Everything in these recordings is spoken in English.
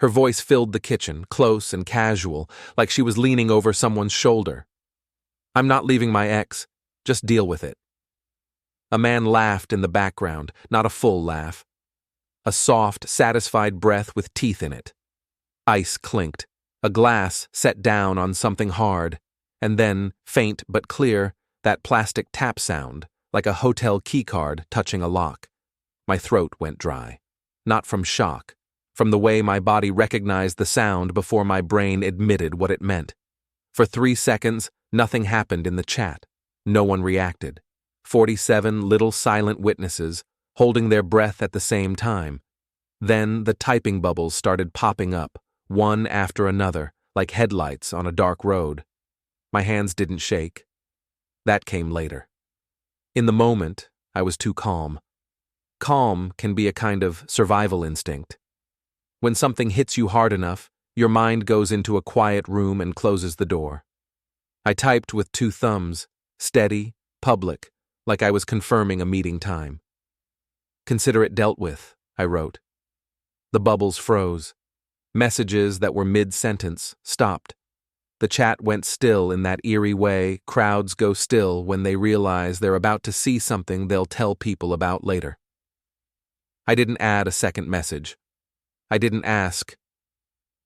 Her voice filled the kitchen, close and casual, like she was leaning over someone's shoulder. "I'm not leaving my ex. Just deal with it." A man laughed in the background, not a full laugh. A soft, satisfied breath with teeth in it. Ice clinked. A glass set down on something hard, and then, faint but clear, that plastic tap sound, like a hotel keycard touching a lock. My throat went dry. Not from shock, from the way my body recognized the sound before my brain admitted what it meant. For 3 seconds, nothing happened in the chat. No one reacted. 47 little silent witnesses, holding their breath at the same time. Then the typing bubbles started popping up, one after another, like headlights on a dark road. My hands didn't shake. That came later. In the moment, I was too calm. Calm can be a kind of survival instinct. When something hits you hard enough, your mind goes into a quiet room and closes the door. I typed with 2 thumbs, steady, public, like I was confirming a meeting time. "Consider it dealt with," I wrote. The bubbles froze. Messages that were mid-sentence stopped. The chat went still in that eerie way crowds go still when they realize they're about to see something they'll tell people about later. I didn't add a second message. I didn't ask,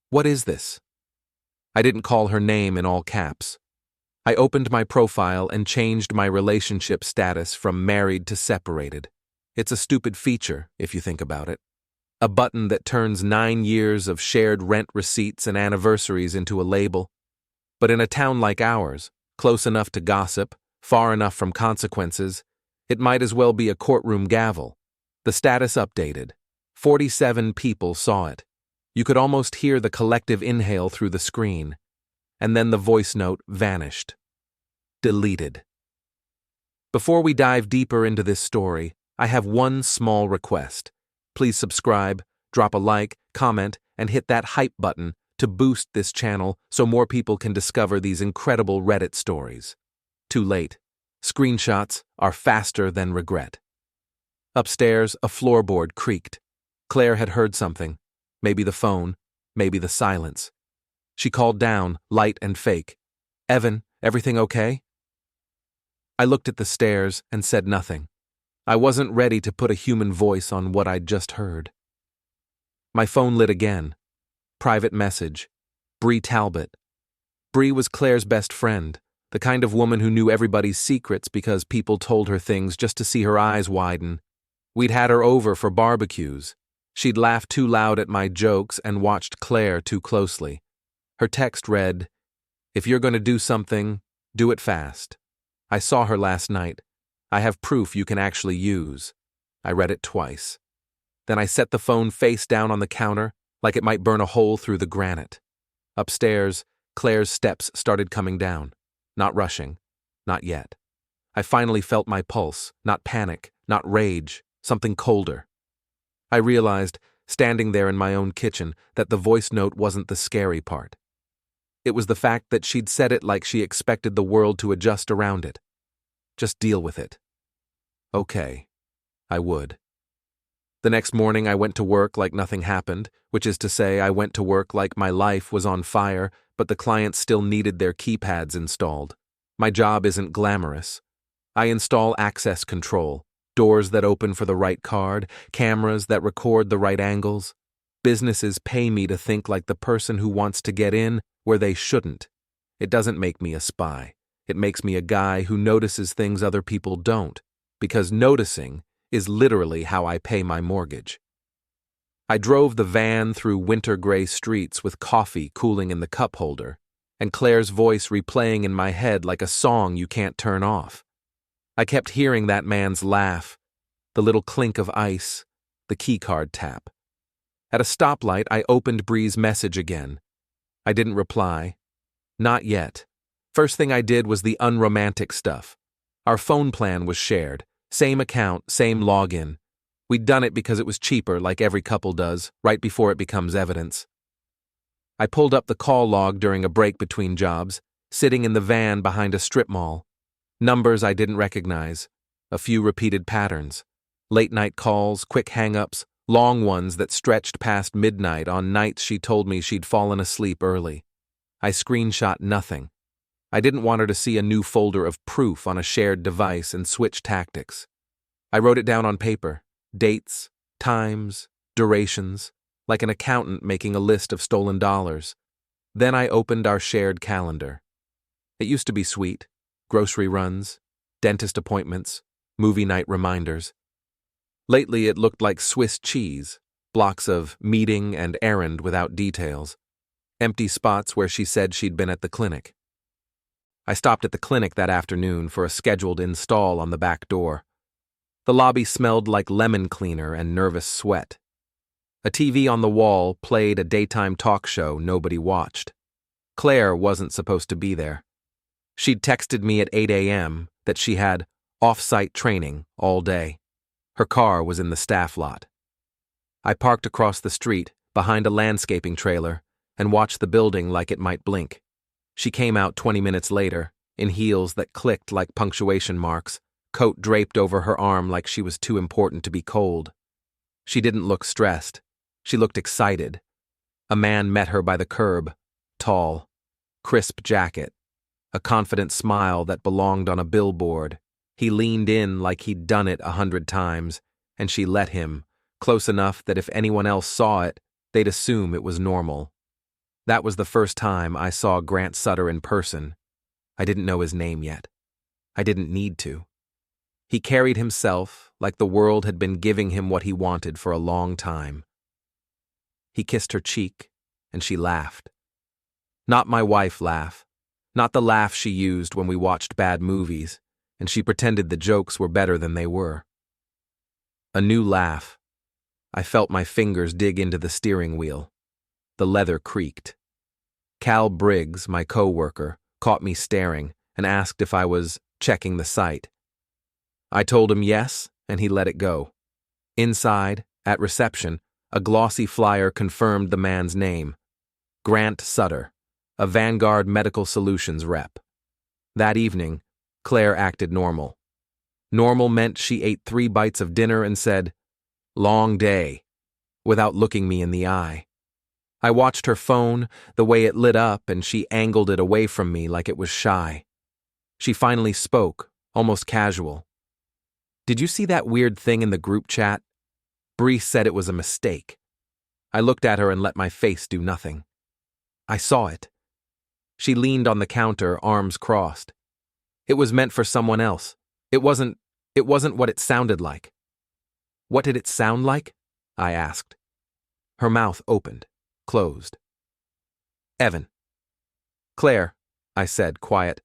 "What is this?" I didn't call her name in all caps. I opened my profile and changed my relationship status from married to separated. It's a stupid feature, if you think about it. A button that turns 9 years of shared rent receipts and anniversaries into a label. But in a town like ours, close enough to gossip, far enough from consequences, it might as well be a courtroom gavel. The status updated. 47 people saw it. You could almost hear the collective inhale through the screen. And then the voice note vanished. Deleted. Before we dive deeper into this story, I have one small request. Please subscribe, drop a like, comment, and hit that hype button to boost this channel so more people can discover these incredible Reddit stories. Too late. Screenshots are faster than regret. Upstairs, a floorboard creaked. Claire had heard something. Maybe the phone, maybe the silence. She called down, light and fake. "Evan, everything okay?" I looked at the stairs and said nothing. I wasn't ready to put a human voice on what I'd just heard. My phone lit again. Private message. Bree Talbot. Bree was Claire's best friend, the kind of woman who knew everybody's secrets because people told her things just to see her eyes widen. We'd had her over for barbecues. She'd laughed too loud at my jokes and watched Claire too closely. Her text read, "If you're going to do something, do it fast. I saw her last night. I have proof you can actually use." I read it twice. Then I set the phone face down on the counter, like it might burn a hole through the granite. Upstairs, Claire's steps started coming down. Not rushing. Not yet. I finally felt my pulse, not panic, not rage, something colder. I realized, standing there in my own kitchen, that the voice note wasn't the scary part. It was the fact that she'd said it like she expected the world to adjust around it. Just deal with it. Okay. I would. The next morning I went to work like nothing happened, which is to say I went to work like my life was on fire, but the clients still needed their keypads installed. My job isn't glamorous. I install access control, doors that open for the right card, cameras that record the right angles. Businesses pay me to think like the person who wants to get in where they shouldn't. It doesn't make me a spy. It makes me a guy who notices things other people don't, because noticing is literally how I pay my mortgage. I drove the van through winter gray streets with coffee cooling in the cup holder, and Claire's voice replaying in my head like a song you can't turn off. I kept hearing that man's laugh, the little clink of ice, the keycard tap. At a stoplight, I opened Bree's message again. I didn't reply. Not yet. First thing I did was the unromantic stuff. Our phone plan was shared. Same account, same login. We'd done it because it was cheaper, like every couple does, right before it becomes evidence. I pulled up the call log during a break between jobs, sitting in the van behind a strip mall. Numbers I didn't recognize. A few repeated patterns. Late-night calls, quick hang-ups, long ones that stretched past midnight on nights she told me she'd fallen asleep early. I screenshot nothing. I didn't want her to see a new folder of proof on a shared device and switch tactics. I wrote it down on paper, dates, times, durations, like an accountant making a list of stolen dollars. Then I opened our shared calendar. It used to be sweet: grocery runs, dentist appointments, movie night reminders. Lately it looked like Swiss cheese, blocks of meeting and errand without details, empty spots where she said she'd been at the clinic. I stopped at the clinic that afternoon for a scheduled install on the back door. The lobby smelled like lemon cleaner and nervous sweat. A TV on the wall played a daytime talk show nobody watched. Claire wasn't supposed to be there. She'd texted me at 8 a.m. that she had off-site training all day. Her car was in the staff lot. I parked across the street, behind a landscaping trailer, and watched the building like it might blink. She came out 20 minutes later, in heels that clicked like punctuation marks, coat draped over her arm like she was too important to be cold. She didn't look stressed. She looked excited. A man met her by the curb, tall, crisp jacket, a confident smile that belonged on a billboard. He leaned in like he'd done it 100 times, and she let him, close enough that if anyone else saw it, they'd assume it was normal. That was the first time I saw Grant Sutter in person. I didn't know his name yet. I didn't need to. He carried himself like the world had been giving him what he wanted for a long time. He kissed her cheek, and she laughed. Not my wife laugh, not the laugh she used when we watched bad movies, and she pretended the jokes were better than they were. A new laugh. I felt my fingers dig into the steering wheel. The leather creaked. Cal Briggs, my co-worker, caught me staring and asked if I was checking the site. I told him yes, and he let it go. Inside, at reception, a glossy flyer confirmed the man's name: Grant Sutter, a Vanguard Medical Solutions rep. That evening, Claire acted normal. Normal meant she ate 3 bites of dinner and said, "Long day," without looking me in the eye. I watched her phone, the way it lit up, and she angled it away from me like it was shy. She finally spoke, almost casual. "Did you see that weird thing in the group chat? Bree said it was a mistake." I looked at her and let my face do nothing. "I saw it." She leaned on the counter, arms crossed. "It was meant for someone else. It wasn't what it sounded like." "What did it sound like?" I asked. Her mouth opened, closed. "Evan." "Claire," I said, quiet.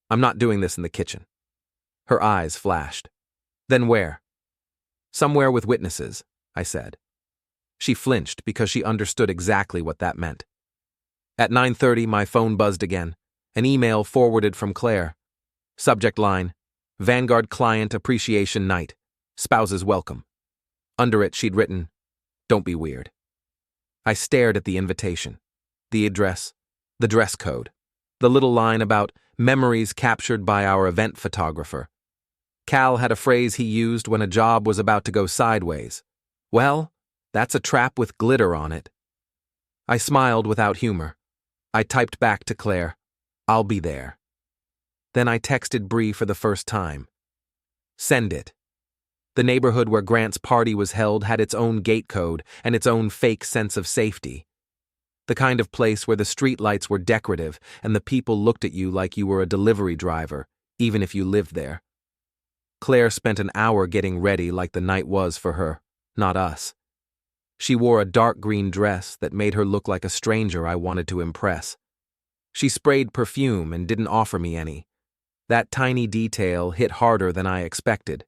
"I'm not doing this in the kitchen." Her eyes flashed. "Then where?" "Somewhere with witnesses," I said. She flinched because she understood exactly what that meant. At 9:30, my phone buzzed again, an email forwarded from Claire. Subject line: Vanguard Client Appreciation Night. Spouses welcome. Under it, she'd written, "Don't be weird." I stared at the invitation, the address, the dress code, the little line about memories captured by our event photographer. Cal had a phrase he used when a job was about to go sideways. Well, that's a trap with glitter on it. I smiled without humor. I typed back to Claire, "I'll be there." Then I texted Bree for the first time. "Send it." The neighborhood where Grant's party was held had its own gate code and its own fake sense of safety. The kind of place where the streetlights were decorative and the people looked at you like you were a delivery driver, even if you lived there. Claire spent an hour getting ready like the night was for her, not us. She wore a dark green dress that made her look like a stranger I wanted to impress. She sprayed perfume and didn't offer me any. That tiny detail hit harder than I expected.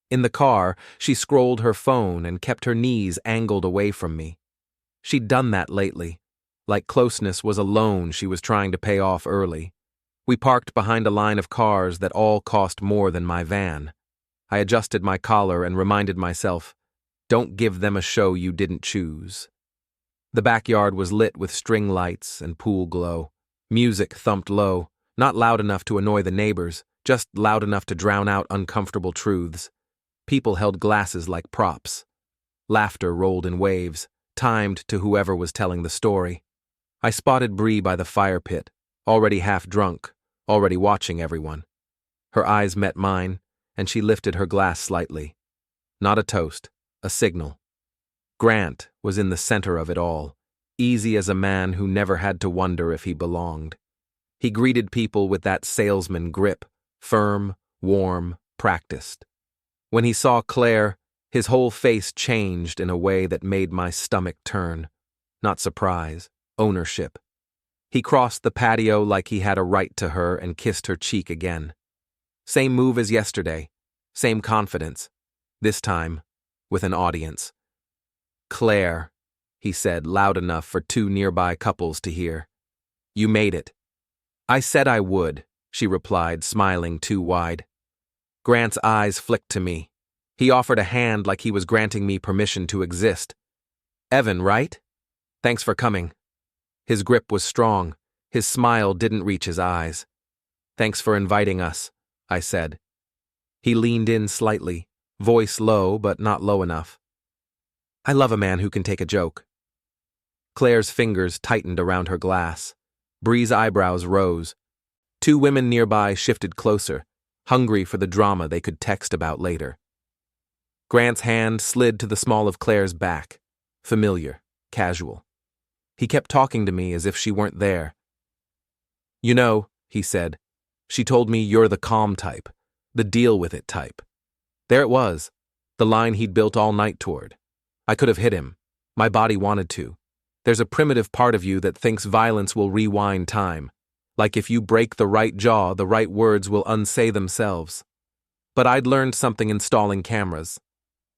In the car, she scrolled her phone and kept her knees angled away from me. She'd done that lately, like closeness was a loan she was trying to pay off early. We parked behind a line of cars that all cost more than my van. I adjusted my collar and reminded myself, don't give them a show you didn't choose. The backyard was lit with string lights and pool glow. Music thumped low, not loud enough to annoy the neighbors, just loud enough to drown out uncomfortable truths. People held glasses like props. Laughter rolled in waves, timed to whoever was telling the story. I spotted Bree by the fire pit, already half drunk, already watching everyone. Her eyes met mine, and she lifted her glass slightly. Not a toast, a signal. Grant was in the center of it all, easy as a man who never had to wonder if he belonged. He greeted people with that salesman grip, firm, warm, practiced. When he saw Claire, his whole face changed in a way that made my stomach turn. Not surprise, ownership. He crossed the patio like he had a right to her and kissed her cheek again. Same move as yesterday, same confidence, this time with an audience. "Claire," he said loud enough for two nearby couples to hear. "You made it." "I said I would," she replied, smiling too wide. Grant's eyes flicked to me. He offered a hand like he was granting me permission to exist. "Evan, right? Thanks for coming." His grip was strong. His smile didn't reach his eyes. "Thanks for inviting us," I said. He leaned in slightly, voice low but not low enough. "I love a man who can take a joke." Claire's fingers tightened around her glass. Bree's eyebrows rose. Two women nearby shifted closer, hungry for the drama they could text about later. Grant's hand slid to the small of Claire's back, familiar, casual. He kept talking to me as if she weren't there. "You know," he said, "she told me you're the calm type, the deal with it type." There it was, the line he'd built all night toward. I could have hit him. My body wanted to. There's a primitive part of you that thinks violence will rewind time, like if you break the right jaw, the right words will unsay themselves. But I'd learned something installing cameras.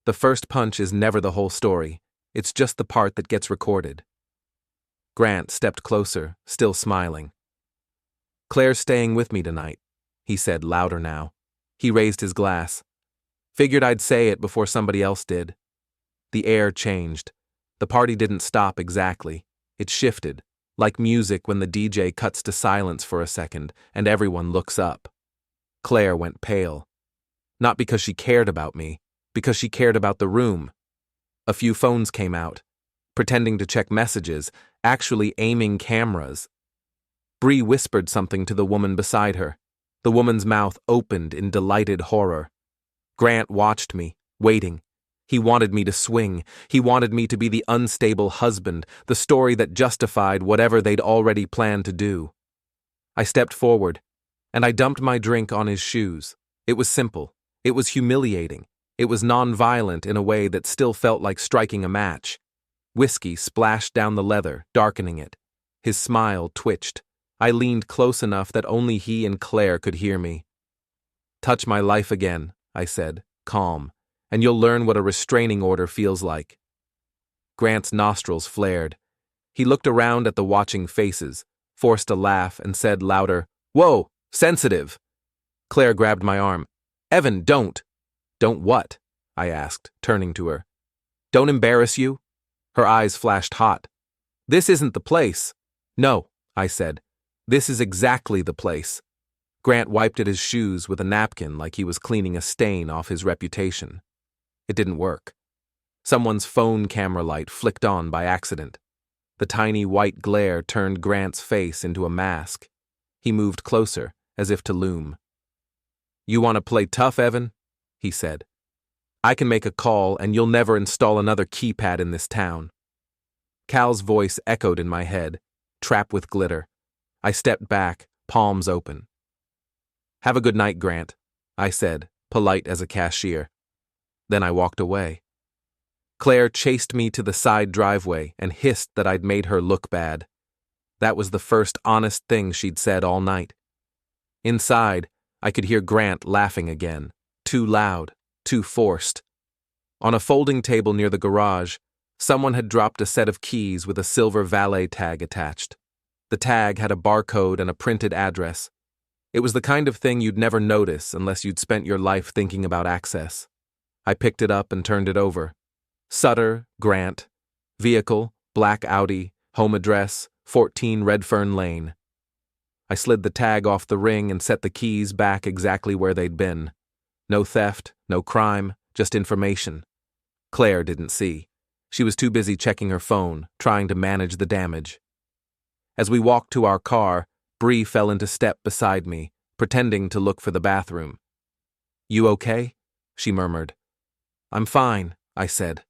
The first punch is never the whole story. It's just the part that gets recorded. Grant stepped closer, still smiling. "Claire's staying with me tonight," he said louder now. He raised his glass. Figured I'd say it before somebody else did. The air changed. The party didn't stop exactly. It shifted, like music when the DJ cuts to silence for a second and everyone looks up. Claire went pale. Not because she cared about me, because she cared about the room. A few phones came out, pretending to check messages, actually aiming cameras. Bree whispered something to the woman beside her. The woman's mouth opened in delighted horror. Grant watched me, waiting. He wanted me to swing. He wanted me to be the unstable husband, the story that justified whatever they'd already planned to do. I stepped forward, and I dumped my drink on his shoes. It was simple. It was humiliating. It was non-violent in a way that still felt like striking a match. Whiskey splashed down the leather, darkening it. His smile twitched. I leaned close enough that only he and Claire could hear me. "Touch my life again," I said, calm, "and you'll learn what a restraining order feels like." Grant's nostrils flared. He looked around at the watching faces, forced a laugh, and said louder, "Whoa, sensitive!" Claire grabbed my arm. "Evan, don't!" "Don't what?" I asked, turning to her. "Don't embarrass you?" Her eyes flashed hot. "This isn't the place." "No," I said. "This is exactly the place." Grant wiped at his shoes with a napkin like he was cleaning a stain off his reputation. It didn't work. Someone's phone camera light flicked on by accident. The tiny white glare turned Grant's face into a mask. He moved closer, as if to loom. "You want to play tough, Evan?" he said. "I can make a call and you'll never install another keypad in this town." Cal's voice echoed in my head, trap with glitter. I stepped back, palms open. "Have a good night, Grant," I said, polite as a cashier. Then I walked away. Claire chased me to the side driveway and hissed that I'd made her look bad. That was the first honest thing she'd said all night. Inside, I could hear Grant laughing again, too loud, too forced. On a folding table near the garage, someone had dropped a set of keys with a silver valet tag attached. The tag had a barcode and a printed address. It was the kind of thing you'd never notice unless you'd spent your life thinking about access. I picked it up and turned it over. Sutter, Grant. Vehicle, black Audi. Home address, 14 Redfern Lane. I slid the tag off the ring and set the keys back exactly where they'd been. No theft, no crime, just information. Claire didn't see. She was too busy checking her phone, trying to manage the damage. As we walked to our car, Bree fell into step beside me, pretending to look for the bathroom. "You okay?" she murmured. "I'm fine," I said.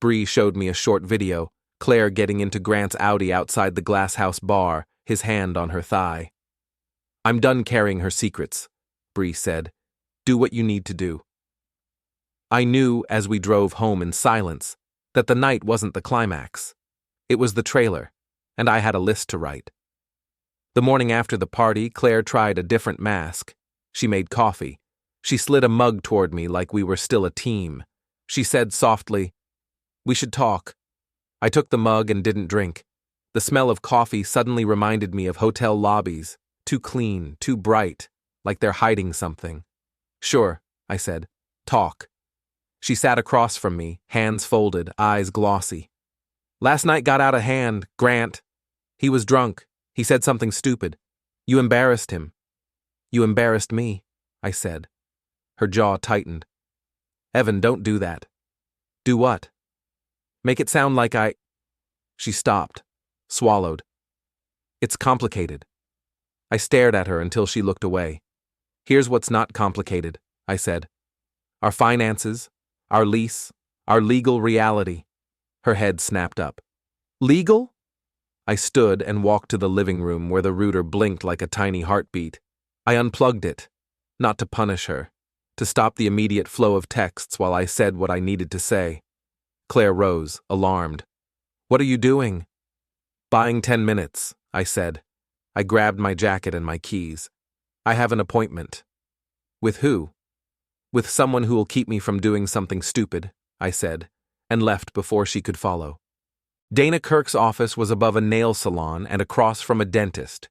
Bree showed me a short video, Claire getting into Grant's Audi outside the glasshouse bar, his hand on her thigh. "I'm done carrying her secrets," Bree said. "Do what you need to do." I knew, as we drove home in silence, that the night wasn't the climax. It was the trailer, and I had a list to write. The morning after the party, Claire tried a different mask. She made coffee. She slid a mug toward me like we were still a team. She said softly, "We should talk." I took the mug and didn't drink. The smell of coffee suddenly reminded me of hotel lobbies, too clean, too bright, like they're hiding something. "Sure," I said. "Talk." She sat across from me, hands folded, eyes glossy. "Last night got out of hand, Grant. He was drunk. He said something stupid. You embarrassed him." "You embarrassed me," I said. Her jaw tightened. "Evan, don't do that." "Do what?" "Make it sound like I—" She stopped, swallowed. "It's complicated." I stared at her until she looked away. "Here's what's not complicated," I said. "Our finances, our lease, our legal reality." Her head snapped up. "Legal?" I stood and walked to the living room where the router blinked like a tiny heartbeat. I unplugged it, not to punish her, to stop the immediate flow of texts while I said what I needed to say. Claire rose, alarmed. "What are you doing?" "Buying 10 minutes, I said. I grabbed my jacket and my keys. "I have an appointment." "With who?" "With someone who will keep me from doing something stupid," I said, and left before she could follow. Dana Kirk's office was above a nail salon and across from a dentist.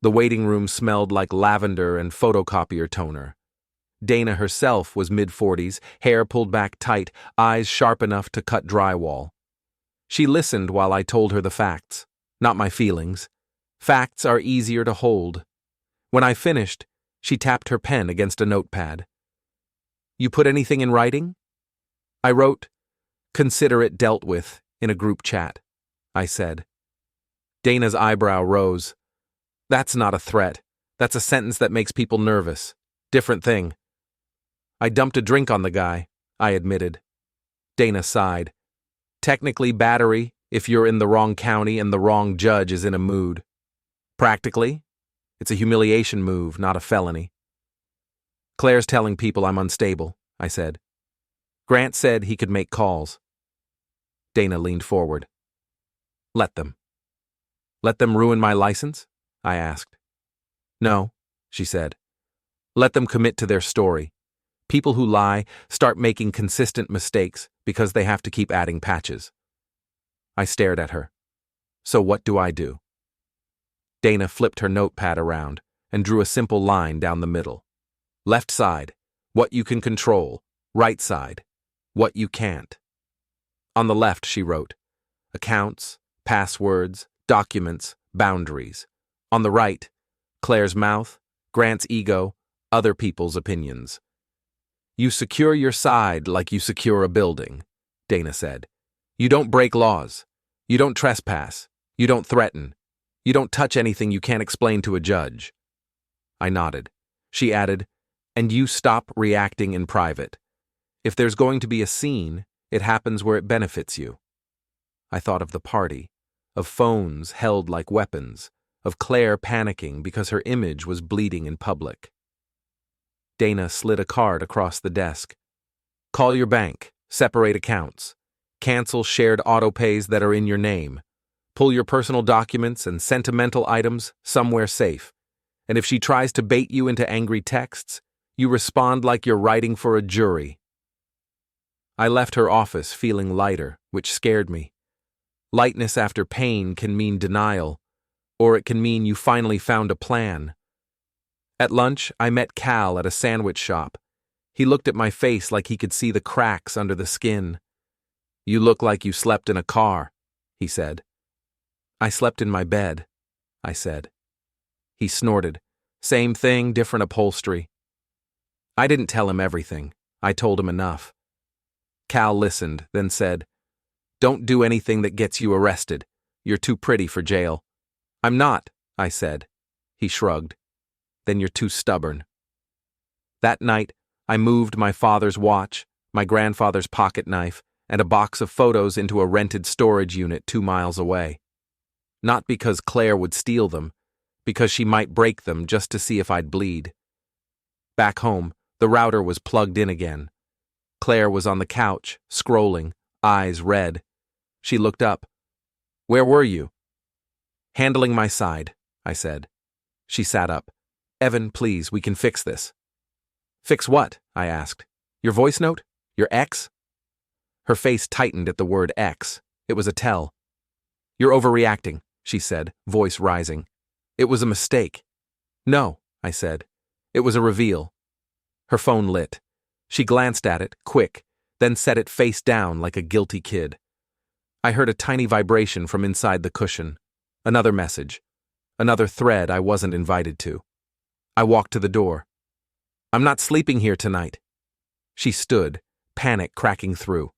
The waiting room smelled like lavender and photocopier toner. Dana herself was mid-40s, hair pulled back tight, eyes sharp enough to cut drywall. She listened while I told her the facts, not my feelings. Facts are easier to hold. When I finished, she tapped her pen against a notepad. "You put anything in writing?" I wrote, "Consider it dealt with," in a group chat, I said. Dana's eyebrow rose. "That's not a threat. That's a sentence that makes people nervous. Different thing." "I dumped a drink on the guy," I admitted. Dana sighed. "Technically battery, if you're in the wrong county and the wrong judge is in a mood. Practically, it's a humiliation move, not a felony." "Claire's telling people I'm unstable," I said. "Grant said he could make calls." Dana leaned forward. "Let them." "Let them ruin my license?" I asked. "No," she said. "Let them commit to their story. People who lie start making consistent mistakes because they have to keep adding patches." I stared at her. "So what do I do?" Dana flipped her notepad around and drew a simple line down the middle. Left side, what you can control. Right side, what you can't. On the left, she wrote, accounts, passwords, documents, boundaries. On the right, Claire's mouth, Grant's ego, other people's opinions. "You secure your side like you secure a building," Dana said. "You don't break laws. You don't trespass. You don't threaten. You don't touch anything you can't explain to a judge." I nodded. She added, "And you stop reacting in private. If there's going to be a scene, it happens where it benefits you." I thought of the party, of phones held like weapons, of Claire panicking because her image was bleeding in public. Dana slid a card across the desk. "Call your bank, separate accounts, cancel shared autopays that are in your name, pull your personal documents and sentimental items somewhere safe, and if she tries to bait you into angry texts, you respond like you're writing for a jury." I left her office feeling lighter, which scared me. Lightness after pain can mean denial, or it can mean you finally found a plan. At lunch, I met Cal at a sandwich shop. He looked at my face like he could see the cracks under the skin. "You look like you slept in a car," he said. "I slept in my bed," I said. He snorted. "Same thing, different upholstery." I didn't tell him everything. I told him enough. Cal listened, then said, "Don't do anything that gets you arrested. You're too pretty for jail." "I'm not," I said. He shrugged. "Then you're too stubborn." That night, I moved my father's watch, my grandfather's pocket knife, and a box of photos into a rented storage unit 2 miles away. Not because Claire would steal them, because she might break them just to see if I'd bleed. Back home, the router was plugged in again. Claire was on the couch, scrolling, eyes red. She looked up. "Where were you?" "Handling my side," I said. She sat up. "Evan, please, we can fix this." "Fix what?" I asked. "Your voice note? Your ex?" Her face tightened at the word ex. It was a tell. "You're overreacting," she said, voice rising. "It was a mistake." "No," I said. "It was a reveal." Her phone lit. She glanced at it, quick, then set it face down like a guilty kid. I heard a tiny vibration from inside the cushion. Another message. Another thread I wasn't invited to. I walked to the door. "I'm not sleeping here tonight." She stood, panic cracking through.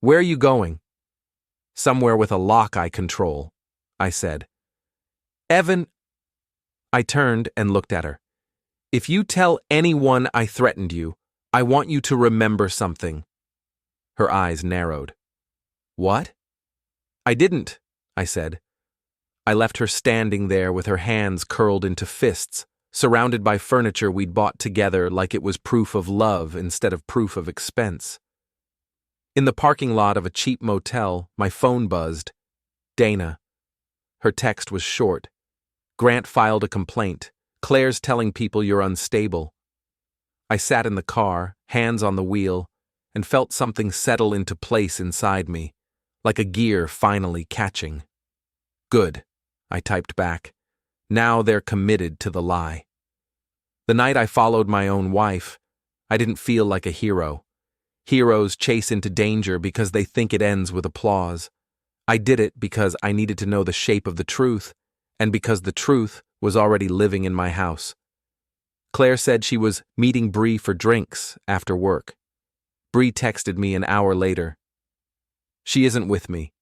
"Where are you going?" "Somewhere with a lock I control," I said. "Evan..." I turned and looked at her. "If you tell anyone I threatened you, I want you to remember something." Her eyes narrowed. "What?" "I didn't," I said. I left her standing there with her hands curled into fists, surrounded by furniture we'd bought together like it was proof of love instead of proof of expense. In the parking lot of a cheap motel, my phone buzzed. Dana. Her text was short. "Grant filed a complaint. Claire's telling people you're unstable." I sat in the car, hands on the wheel, and felt something settle into place inside me, like a gear finally catching. "Good," I typed back. "Now they're committed to the lie." The night I followed my own wife, I didn't feel like a hero. Heroes chase into danger because they think it ends with applause. I did it because I needed to know the shape of the truth, and because the truth was already living in my house. Claire said she was meeting Bree for drinks after work. Bree texted me an hour later. "She isn't with me."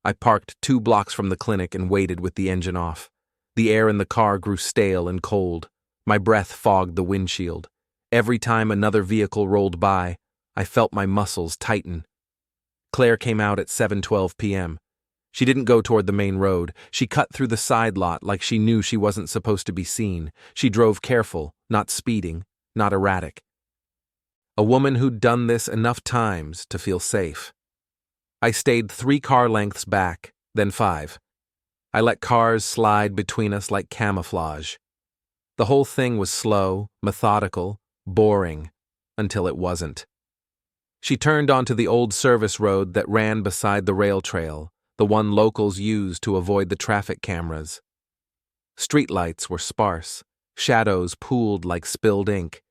I parked 2 blocks from the clinic and waited with the engine off. The air in the car grew stale and cold. My breath fogged the windshield. Every time another vehicle rolled by, I felt my muscles tighten. Claire came out at 7:12 p.m. She didn't go toward the main road. She cut through the side lot like she knew she wasn't supposed to be seen. She drove careful, not speeding, not erratic. A woman who'd done this enough times to feel safe. I stayed 3 car lengths back, then 5. I let cars slide between us like camouflage. The whole thing was slow, methodical, boring, until it wasn't. She turned onto the old service road that ran beside the rail trail, the one locals used to avoid the traffic cameras. Streetlights were sparse, shadows pooled like spilled ink.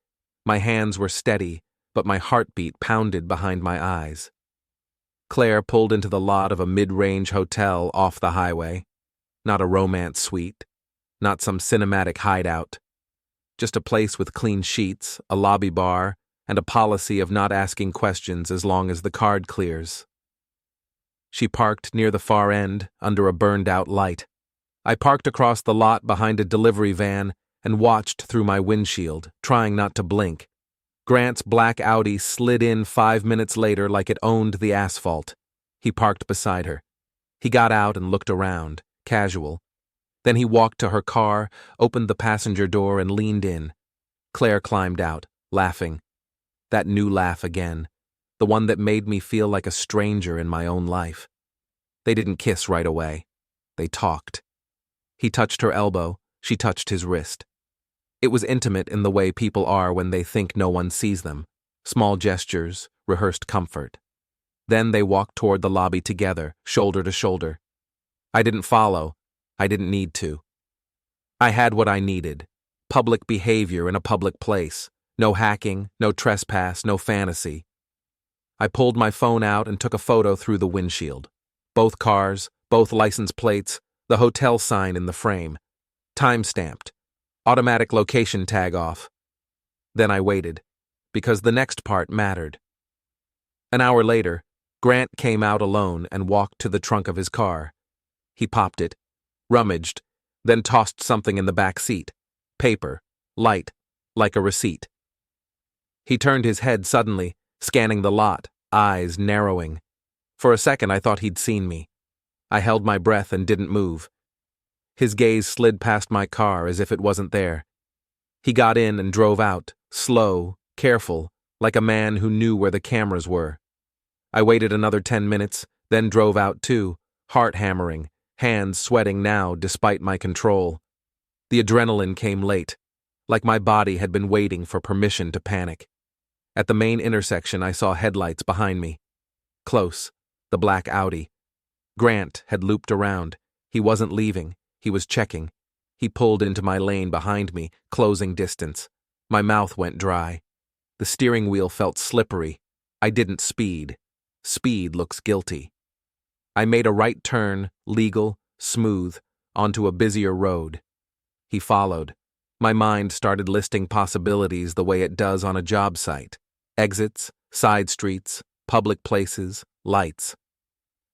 My hands were steady, but my heartbeat pounded behind my eyes. Claire pulled into the lot of a mid-range hotel off the highway. Not a romance suite, not some cinematic hideout. Just a place with clean sheets, a lobby bar, and a policy of not asking questions as long as the card clears. She parked near the far end, under a burned-out light. I parked across the lot behind a delivery van and watched through my windshield, trying not to blink. Grant's black Audi slid in 5 minutes later like it owned the asphalt. He parked beside her. He got out and looked around, casual. Then he walked to her car, opened the passenger door, and leaned in. Claire climbed out, laughing. That new laugh again, the one that made me feel like a stranger in my own life. They didn't kiss right away. They talked. He touched her elbow, she touched his wrist. It was intimate in the way people are when they think no one sees them. Small gestures, rehearsed comfort. Then they walked toward the lobby together, shoulder to shoulder. I didn't follow. I didn't need to. I had what I needed. Public behavior in a public place. No hacking, no trespass, no fantasy. I pulled my phone out and took a photo through the windshield. Both cars, both license plates, the hotel sign in the frame. Time-stamped. Automatic location tag off. Then I waited, because the next part mattered. An hour later, Grant came out alone and walked to the trunk of his car. He popped it, rummaged, then tossed something in the back seat. Paper, light, like a receipt. He turned his head suddenly, scanning the lot, eyes narrowing. For a second I thought he'd seen me. I held my breath and didn't move. His gaze slid past my car as if it wasn't there. He got in and drove out, slow, careful, like a man who knew where the cameras were. I waited another 10 minutes, then drove out too, heart hammering, hands sweating now despite my control. The adrenaline came late, like my body had been waiting for permission to panic. At the main intersection I saw headlights behind me. Close, the black Audi. Grant had looped around. He wasn't leaving, he was checking. He pulled into my lane behind me, closing distance. My mouth went dry. The steering wheel felt slippery. I didn't speed. Speed looks guilty. I made a right turn, legal, smooth, onto a busier road. He followed. My mind started listing possibilities the way it does on a job site. Exits, side streets, public places, lights.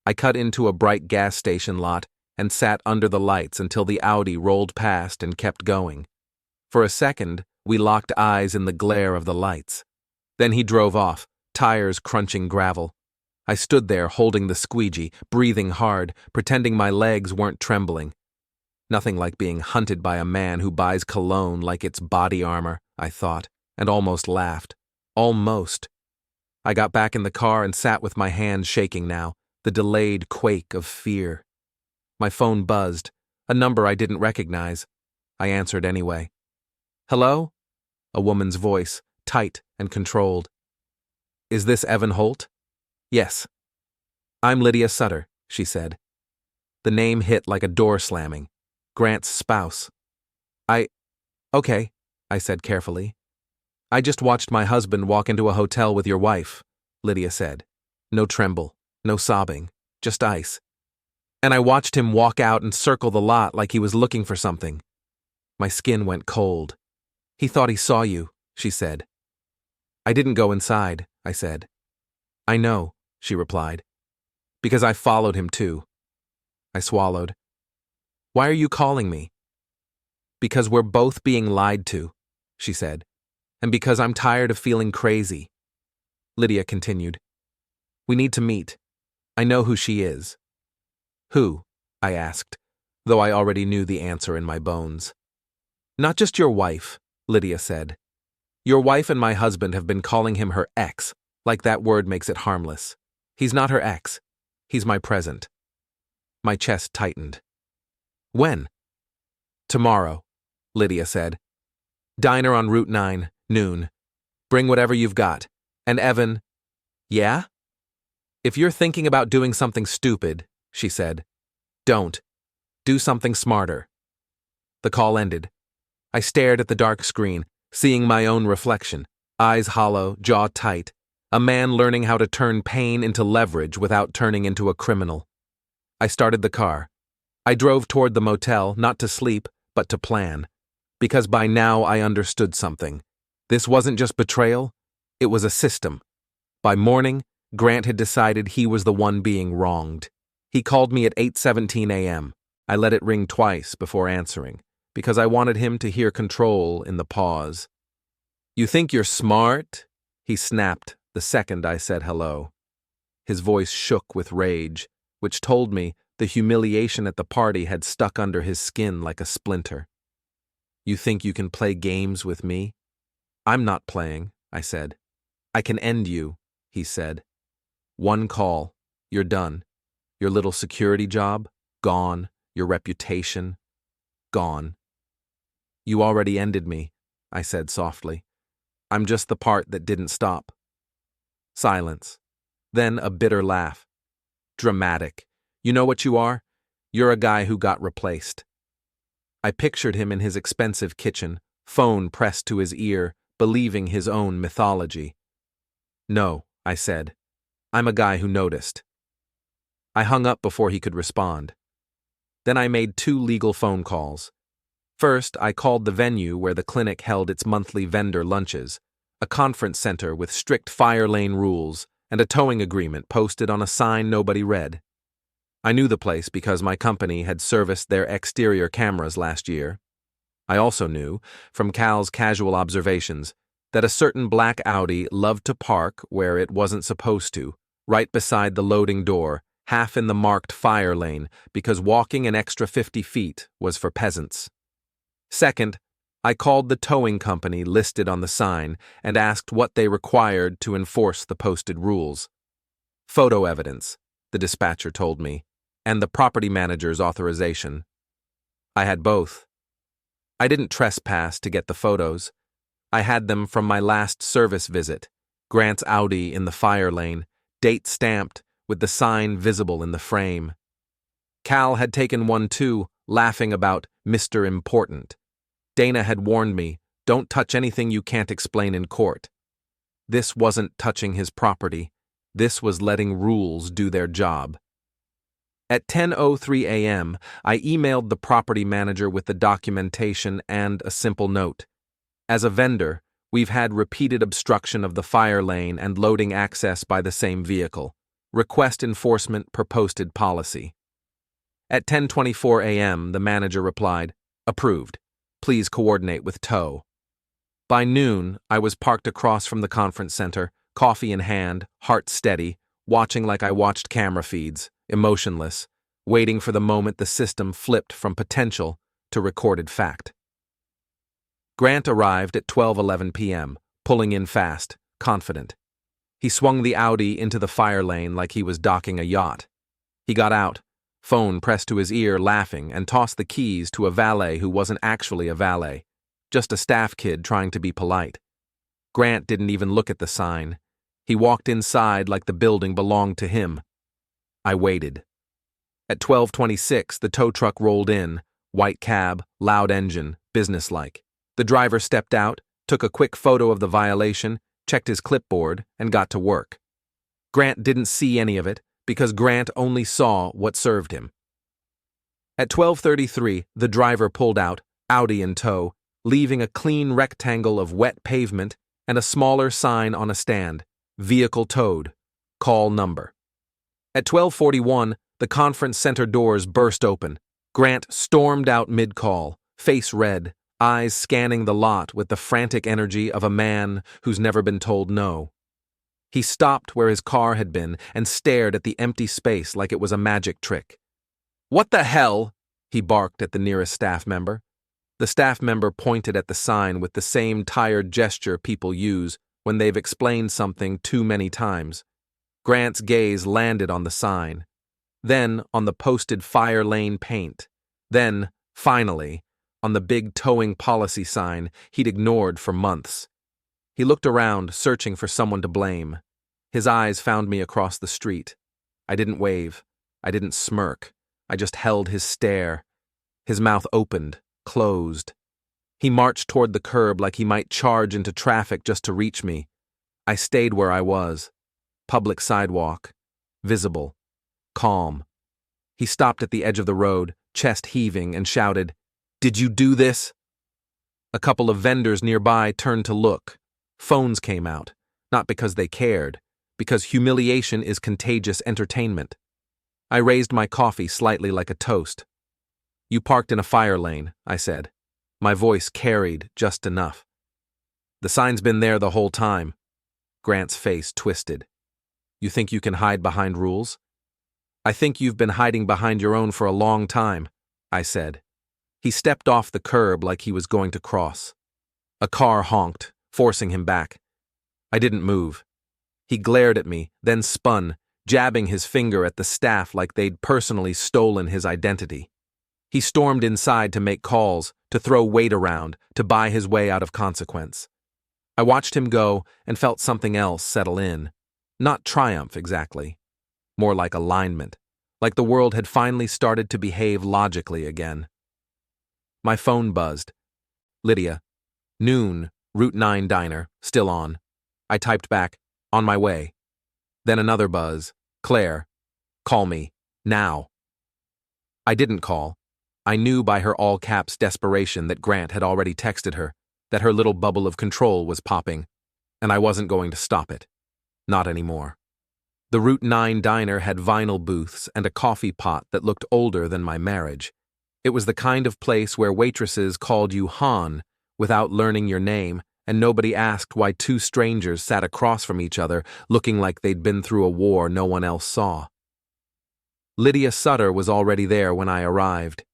I cut into a bright gas station lot and sat under the lights until the Audi rolled past and kept going. For a second, we locked eyes in the glare of the lights. Then he drove off, tires crunching gravel. I stood there holding the squeegee, breathing hard, pretending my legs weren't trembling. Nothing like being hunted by a man who buys cologne like it's body armor, I thought, and almost laughed. Almost. I got back in the car and sat with my hands shaking now, the delayed quake of fear. My phone buzzed, a number I didn't recognize. I answered anyway. Hello? A woman's voice, tight and controlled. Is this Evan Holt? Yes. I'm Lydia Sutter, she said. The name hit like a door slamming. Grant's spouse. Okay, I said carefully. I just watched my husband walk into a hotel with your wife, Lydia said. No tremble, no sobbing, just ice. And I watched him walk out and circle the lot like he was looking for something. My skin went cold. He thought he saw you, she said. I didn't go inside, I said. I know, she replied. Because I followed him too. I swallowed. Why are you calling me? Because we're both being lied to, she said. And because I'm tired of feeling crazy. Lydia continued. We need to meet. I know who she is. Who? I asked, though I already knew the answer in my bones. Not just your wife, Lydia said. Your wife and my husband have been calling him her ex, like that word makes it harmless. He's not her ex. He's my present. My chest tightened. When? Tomorrow, Lydia said. Diner on Route 9, noon. Bring whatever you've got. And Evan, yeah? If you're thinking about doing something stupid, she said, don't. Do something smarter. The call ended. I stared at the dark screen, seeing my own reflection, eyes hollow, jaw tight, a man learning how to turn pain into leverage without turning into a criminal. I started the car. I drove toward the motel, not to sleep, but to plan. Because by now I understood something. This wasn't just betrayal, it was a system. By morning, Grant had decided he was the one being wronged. He called me at 8:17 a.m. I let it ring twice before answering, because I wanted him to hear control in the pause. You think you're smart? He snapped the second I said hello. His voice shook with rage, which told me the humiliation at the party had stuck under his skin like a splinter. You think you can play games with me? I'm not playing, I said. I can end you, he said. One call, you're done. Your little security job, gone. Your reputation, gone. You already ended me, I said softly. I'm just the part that didn't stop. Silence. Then a bitter laugh. Dramatic. You know what you are? You're a guy who got replaced. I pictured him in his expensive kitchen, phone pressed to his ear, believing his own mythology. No, I said. I'm a guy who noticed. I hung up before he could respond. Then I made 2 legal phone calls. First, I called the venue where the clinic held its monthly vendor lunches, a conference center with strict fire lane rules, and a towing agreement posted on a sign nobody read. I knew the place because my company had serviced their exterior cameras last year. I also knew, from Cal's casual observations, that a certain black Audi loved to park where it wasn't supposed to, right beside the loading door, half in the marked fire lane, because walking an extra 50 feet was for peasants. Second, I called the towing company listed on the sign and asked what they required to enforce the posted rules. Photo evidence, the dispatcher told me, and the property manager's authorization. I had both. I didn't trespass to get the photos. I had them from my last service visit, Grant's Audi in the fire lane, date stamped, with the sign visible in the frame. Cal had taken one too, laughing about Mr. Important. Dana had warned me, don't touch anything you can't explain in court. This wasn't touching his property. This was letting rules do their job. At 10:03 a.m., I emailed the property manager with the documentation and a simple note. As a vendor, we've had repeated obstruction of the fire lane and loading access by the same vehicle. Request enforcement per posted policy. At 10:24 a.m., the manager replied, approved. Please coordinate with tow. By noon, I was parked across from the conference center, coffee in hand, heart steady, watching like I watched camera feeds, emotionless, waiting for the moment the system flipped from potential to recorded fact. Grant arrived at 12:11 p.m., pulling in fast, confident. He swung the Audi into the fire lane like he was docking a yacht. He got out, phone pressed to his ear, laughing, and tossed the keys to a valet who wasn't actually a valet, just a staff kid trying to be polite. Grant didn't even look at the sign. He walked inside like the building belonged to him. I waited. At 12:26, the tow truck rolled in, white cab, loud engine, businesslike. The driver stepped out, took a quick photo of the violation, checked his clipboard, and got to work. Grant didn't see any of it, because Grant only saw what served him. At 12:33, the driver pulled out, Audi in tow, leaving a clean rectangle of wet pavement and a smaller sign on a stand, vehicle towed, call number. At 12:41, the conference center doors burst open. Grant stormed out mid-call, face red, eyes scanning the lot with the frantic energy of a man who's never been told no. He stopped where his car had been and stared at the empty space like it was a magic trick. "What the hell?" he barked at the nearest staff member. The staff member pointed at the sign with the same tired gesture people use when they've explained something too many times. Grant's gaze landed on the sign, then on the posted fire lane paint, then, finally, on the big towing policy sign he'd ignored for months. He looked around, searching for someone to blame. His eyes found me across the street. I didn't wave. I didn't smirk. I just held his stare. His mouth opened, closed. He marched toward the curb like he might charge into traffic just to reach me. I stayed where I was. Public sidewalk. Visible. Calm. He stopped at the edge of the road, chest heaving, and shouted, "Did you do this?" A couple of vendors nearby turned to look. Phones came out, not because they cared, because humiliation is contagious entertainment. I raised my coffee slightly like a toast. "You parked in a fire lane," I said. My voice carried just enough. "The sign's been there the whole time." Grant's face twisted. "You think you can hide behind rules?" "I think you've been hiding behind your own for a long time," I said. He stepped off the curb like he was going to cross. A car honked, forcing him back. I didn't move. He glared at me, then spun, jabbing his finger at the staff like they'd personally stolen his identity. He stormed inside to make calls, to throw weight around, to buy his way out of consequence. I watched him go and felt something else settle in. Not triumph, exactly. More like alignment, like the world had finally started to behave logically again. My phone buzzed. "Lydia. Noon, Route 9 diner, still on." I typed back, "On my way." Then another buzz. "Claire. Call me. Now." I didn't call. I knew by her all-caps desperation that Grant had already texted her, that her little bubble of control was popping, and I wasn't going to stop it. Not anymore. The Route 9 diner had vinyl booths and a coffee pot that looked older than my marriage. It was the kind of place where waitresses called you Han without learning your name, and nobody asked why two strangers sat across from each other looking like they'd been through a war no one else saw. Lydia Sutter was already there when I arrived.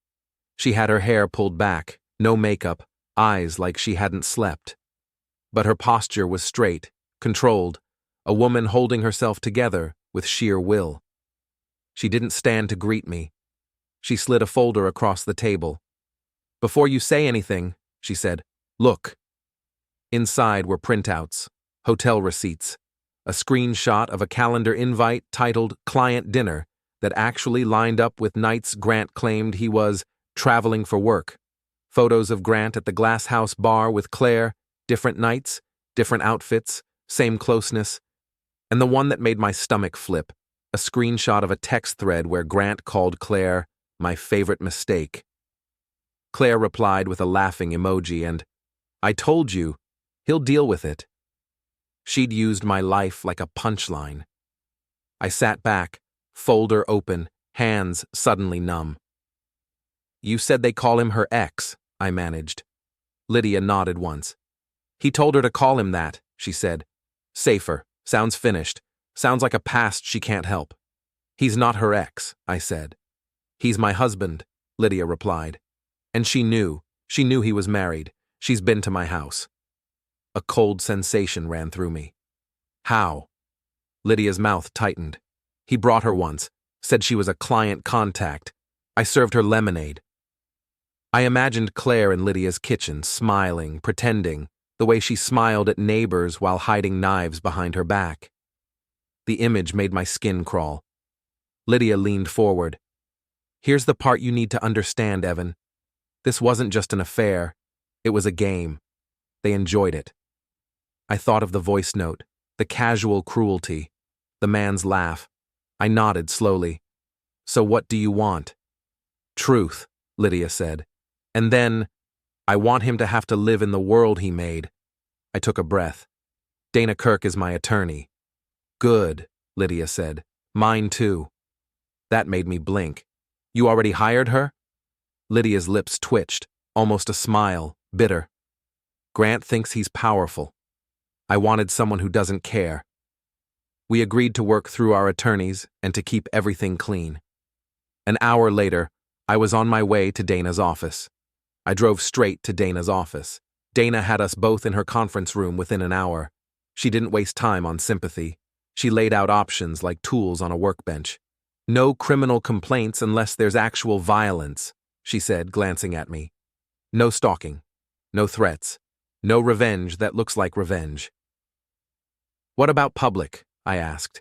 She had her hair pulled back, no makeup, eyes like she hadn't slept. But her posture was straight, controlled, a woman holding herself together with sheer will. She didn't stand to greet me. She slid a folder across the table. "Before you say anything," she said, "look." Inside were printouts, hotel receipts, a screenshot of a calendar invite titled Client Dinner that actually lined up with nights Grant claimed he was traveling for work. Photos of Grant at the Glass House bar with Claire, different nights, different outfits, same closeness. And the one that made my stomach flip, a screenshot of a text thread where Grant called Claire my favorite mistake. Claire replied with a laughing emoji and, "I told you, he'll deal with it." She'd used my life like a punchline. I sat back, folder open, hands suddenly numb. "You said they call him her ex," I managed. Lydia nodded once. "He told her to call him that," she said. "Safer, sounds finished, sounds like a past she can't help." "He's not her ex," I said. "He's my husband," Lydia replied. "And she knew he was married. She's been to my house." A cold sensation ran through me. "How?" Lydia's mouth tightened. "He brought her once, said she was a client contact. I served her lemonade." I imagined Claire in Lydia's kitchen, smiling, pretending, the way she smiled at neighbors while hiding knives behind her back. The image made my skin crawl. Lydia leaned forward. "Here's the part you need to understand, Evan. This wasn't just an affair. It was a game. They enjoyed it." I thought of the voice note, the casual cruelty, the man's laugh. I nodded slowly. "So what do you want?" "Truth," Lydia said. "And then, I want him to have to live in the world he made." I took a breath. "Dana Kirk is my attorney." "Good," Lydia said. "Mine too." That made me blink. "You already hired her?" Lydia's lips twitched, almost a smile, bitter. "Grant thinks he's powerful. I wanted someone who doesn't care." We agreed to work through our attorneys and to keep everything clean. An hour later, I was on my way to Dana's office. I drove straight to Dana's office. Dana had us both in her conference room within an hour. She didn't waste time on sympathy. She laid out options like tools on a workbench. "No criminal complaints unless there's actual violence," she said, glancing at me. "No stalking. No threats. No revenge that looks like revenge." "What about public?" I asked.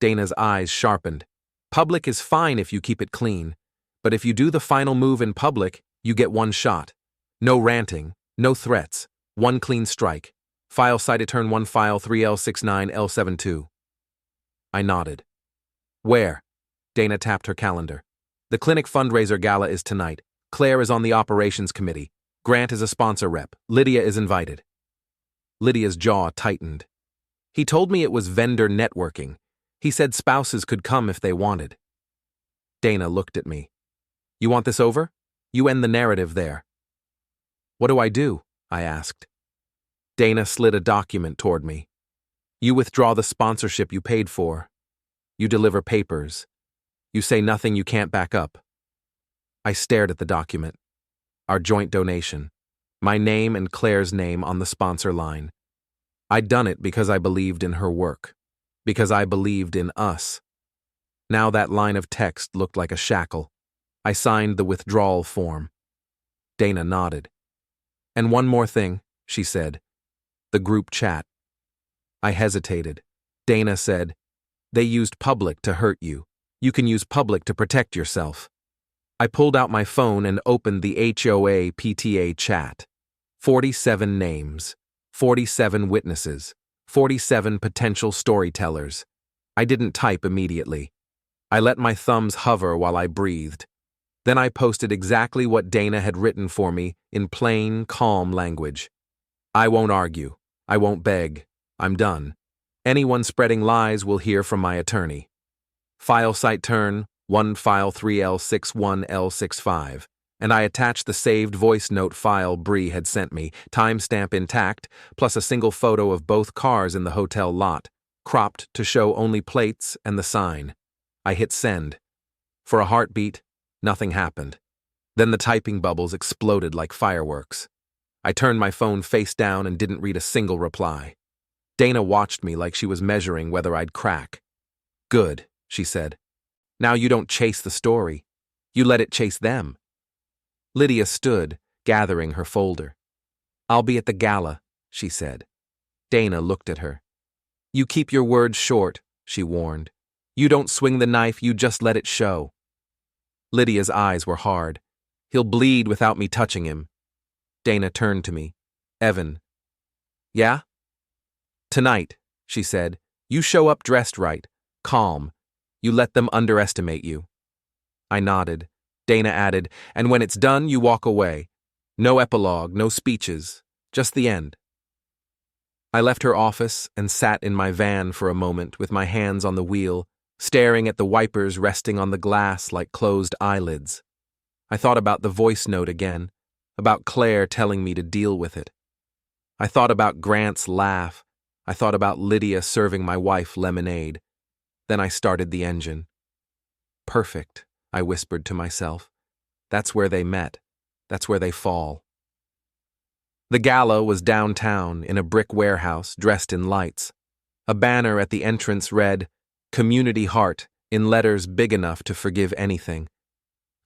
Dana's eyes sharpened. "Public is fine if you keep it clean, but if you do the final move in public, you get one shot. No ranting, no threats, one clean strike. File cited turn 1 file 3L69L72. I nodded. "Where?" Dana tapped her calendar. "The clinic fundraiser gala is tonight. Claire is on the operations committee. Grant is a sponsor rep. Lydia is invited." Lydia's jaw tightened. "He told me it was vendor networking. He said spouses could come if they wanted." Dana looked at me. "You want this over? You end the narrative there." "What do I do?" I asked. Dana slid a document toward me. "You withdraw the sponsorship you paid for. You deliver papers. You say nothing you can't back up." I stared at the document. Our joint donation. My name and Claire's name on the sponsor line. I'd done it because I believed in her work. Because I believed in us. Now that line of text looked like a shackle. I signed the withdrawal form. Dana nodded. "And one more thing," she said. "The group chat." I hesitated. Dana said, "They used public to hurt you. You can use public to protect yourself." I pulled out my phone and opened the HOA PTA chat. 47 names, 47 witnesses, 47 potential storytellers. I didn't type immediately. I let my thumbs hover while I breathed. Then I posted exactly what Dana had written for me in plain, calm language. "I won't argue. I won't beg. I'm done. Anyone spreading lies will hear from my attorney. File site turn 1 file 3L61L65, and I attached the saved voice note file Bree had sent me, timestamp intact, plus a single photo of both cars in the hotel lot, cropped to show only plates and the sign. I hit send. For a heartbeat, nothing happened. Then the typing bubbles exploded like fireworks. I turned my phone face down and didn't read a single reply. Dana watched me like she was measuring whether I'd crack. Good, she said. Now you don't chase the story. You let it chase them. Lydia stood, gathering her folder. I'll be at the gala, she said. Dana looked at her. You keep your words short, she warned. You don't swing the knife, you just let it show. Lydia's eyes were hard. He'll bleed without me touching him. Dana turned to me. Evan. Yeah? Tonight, she said, you show up dressed right, calm. You let them underestimate you. I nodded. Dana added, and when it's done, you walk away. No epilogue, no speeches, just the end. I left her office and sat in my van for a moment with my hands on the wheel, staring at the wipers resting on the glass like closed eyelids. I thought about the voice note again, about Claire telling me to deal with it. I thought about Grant's laugh. I thought about Lydia serving my wife lemonade. Then I started the engine. Perfect, I whispered to myself. That's where they met. That's where they fall. The gala was downtown in a brick warehouse dressed in lights. A banner at the entrance read, Community Heart, in letters big enough to forgive anything.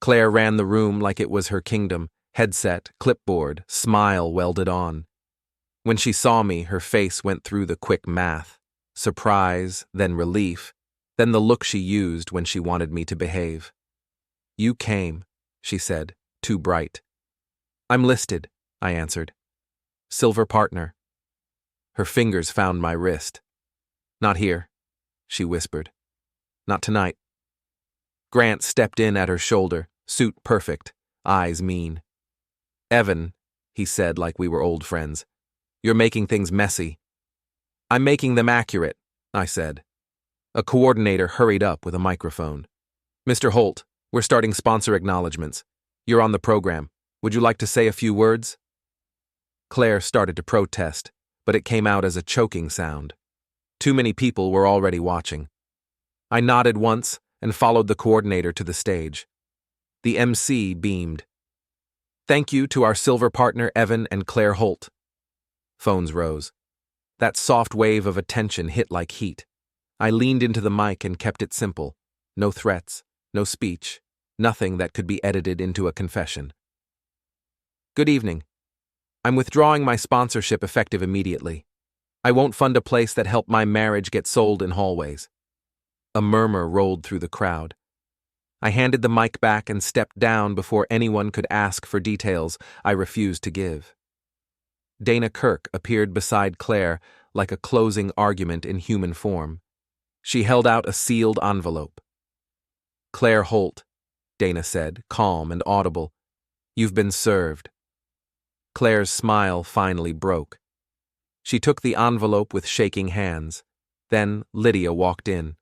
Claire ran the room like it was her kingdom, headset, clipboard, smile welded on. When she saw me, her face went through the quick math. Surprise, then relief, then the look she used when she wanted me to behave. You came, she said, too bright. I'm listed, I answered. Silver partner. Her fingers found my wrist. Not here, she whispered. Not tonight. Grant stepped in at her shoulder, suit perfect, eyes mean. Evan, he said like we were old friends. You're making things messy. I'm making them accurate, I said. A coordinator hurried up with a microphone. Mr. Holt, we're starting sponsor acknowledgments. You're on the program. Would you like to say a few words? Claire started to protest, but it came out as a choking sound. Too many people were already watching. I nodded once and followed the coordinator to the stage. The MC beamed. Thank you to our silver partner Evan and Claire Holt. Phones rose. That soft wave of attention hit like heat. I leaned into the mic and kept it simple. No threats, no speech, nothing that could be edited into a confession. Good evening. I'm withdrawing my sponsorship effective immediately. I won't fund a place that helped my marriage get sold in hallways. A murmur rolled through the crowd. I handed the mic back and stepped down before anyone could ask for details I refused to give. Dana Kirk appeared beside Claire like a closing argument in human form. She held out a sealed envelope. Claire Holt, Dana said, calm and audible. You've been served. Claire's smile finally broke. She took the envelope with shaking hands. Then Lydia walked in.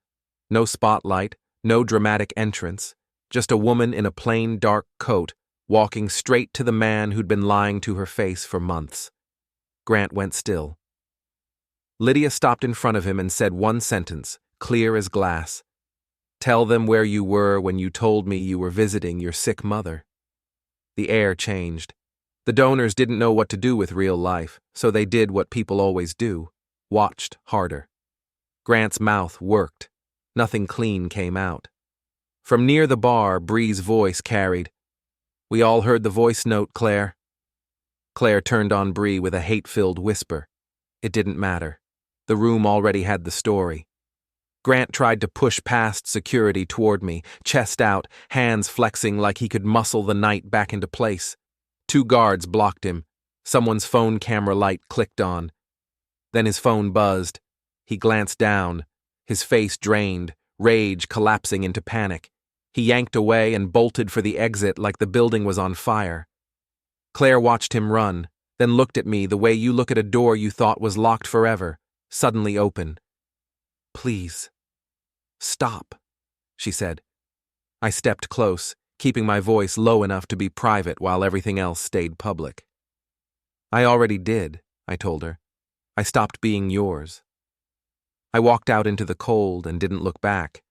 No spotlight, no dramatic entrance, just a woman in a plain dark coat walking straight to the man who'd been lying to her face for months. Grant went still. Lydia stopped in front of him and said one sentence, clear as glass. Tell them where you were when you told me you were visiting your sick mother. The air changed. The donors didn't know what to do with real life, so they did what people always do, watched harder. Grant's mouth worked. Nothing clean came out. From near the bar, Bree's voice carried. We all heard the voice note, Claire. Claire turned on Bree with a hate-filled whisper. It didn't matter. The room already had the story. Grant tried to push past security toward me, chest out, hands flexing like he could muscle the night back into place. 2 guards blocked him. Someone's phone camera light clicked on. Then his phone buzzed. He glanced down, his face drained, rage collapsing into panic. He yanked away and bolted for the exit like the building was on fire. Claire watched him run, then looked at me the way you look at a door you thought was locked forever, suddenly open. Please. Stop, she said. I stepped close, keeping my voice low enough to be private while everything else stayed public. I already did, I told her. I stopped being yours. I walked out into the cold and didn't look back,